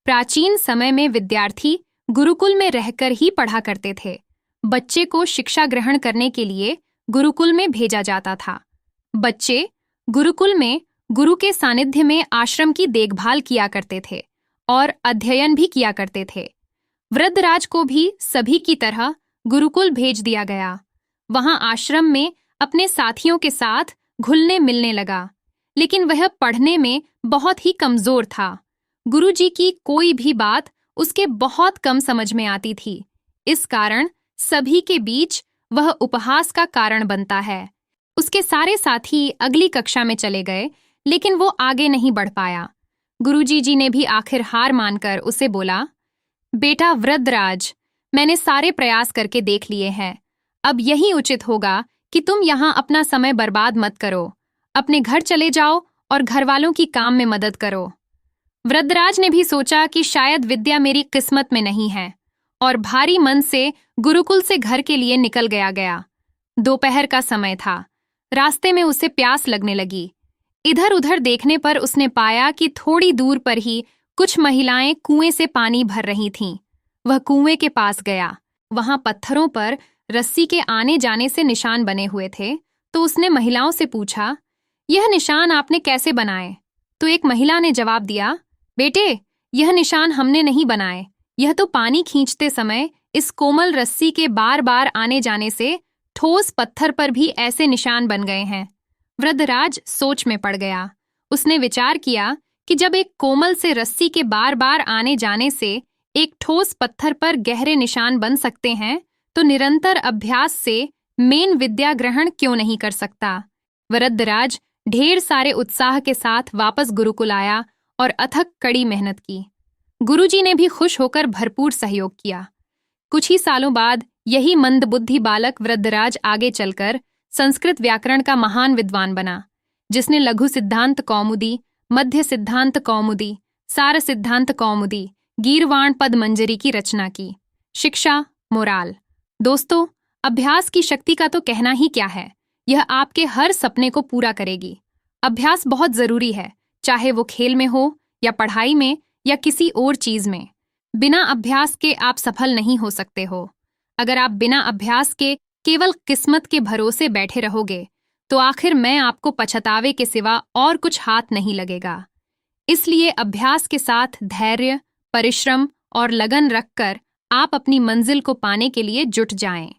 प्राचीन समय में विद्यार्थी गुरुकुल में रहकर ही पढ़ा करते थे। बच्चे को शिक्षा ग्रहण करने के लिए गुरुकुल में भेजा जाता था। बच्चे गुरुकुल में गुरु के सानिध्य में आश्रम की देखभाल किया करते थे और अध्ययन भी किया करते थे। वृद्धराज को भी सभी की तरह गुरुकुल भेज दिया गया। वहां आश्रम में अपने साथियों के साथ घुलने मिलने लगा, लेकिन वह पढ़ने में बहुत ही कमजोर था। गुरुजी की कोई भी बात उसके बहुत कम समझ में आती थी। इस कारण सभी के बीच वह उपहास का कारण बनता है। उसके सारे साथी अगली कक्षा में चले गए, लेकिन वो आगे नहीं बढ़ पाया। गुरुजी जी ने भी आखिर हार मानकर उसे बोला, बेटा वृद्धराज, मैंने सारे प्रयास करके देख लिए हैं। अब यही उचित होगा कि तुम यहाँ अपना समय बर्बाद मत करो। अपने घर चले जाओ और घरवालों की काम में मदद करो। वृद्धराज ने भी सोचा कि शायद विद्या मेरी किस्मत में नहीं है, और भारी मन से गुरुकुल से घर के लिए निकल गया। दोपहर का समय था। रास्ते में उसे प्यास लगने लगी। इधर उधर देखने पर उसने पाया कि थोड़ी दूर पर ही कुछ महिलाएं कुएं से पानी भर रही थीं। वह कुएं के पास गया। वहां पत्थरों पर रस्सी के आने जाने से निशान बने हुए थे। तो उसने महिलाओं से पूछा, यह निशान आपने कैसे बनाए? तो एक महिला ने जवाब दिया, बेटे, यह निशान हमने नहीं बनाए। यह तो पानी खींचते समय इस कोमल रस्सी के बार बार आने जाने से ठोस पत्थर पर भी ऐसे निशान बन गए हैं। वृद्धराज सोच में पड़ गया। उसने विचार किया कि जब एक कोमल से रस्सी के बार बार आने जाने से एक ठोस पत्थर पर गहरे निशान बन सकते हैं, तो निरंतर अभ्यास से मेन विद्या ग्रहण क्यों नहीं कर सकता। वृद्धराज ढेर सारे उत्साह के साथ वापस गुरुकुल आया और अथक कड़ी मेहनत की। गुरुजी ने भी खुश होकर भरपूर सहयोग किया। कुछ ही सालों बाद यही मंदबुद्धि बालक वृद्धराज आगे चलकर संस्कृत व्याकरण का महान विद्वान बना, जिसने लघु सिद्धांत कौमुदी, मध्य सिद्धांत कौमुदी, सार सिद्धांत कौमुदी, गीर्वाण पद मंजरी की रचना की। शिक्षा, मोराल। दोस्तों, अभ्यास की शक्ति का तो कहना ही क्या है। यह आपके हर सपने को पूरा करेगी। अभ्यास बहुत जरूरी है, चाहे वो खेल में हो या पढ़ाई में या किसी और चीज में। बिना अभ्यास के आप सफल नहीं हो सकते हो। अगर आप बिना अभ्यास के केवल किस्मत के भरोसे बैठे रहोगे, तो आखिर में आपको पछतावे के सिवा और कुछ हाथ नहीं लगेगा। इसलिए अभ्यास के साथ धैर्य, परिश्रम और लगन रखकर आप अपनी मंजिल को पाने के लिए जुट जाएं।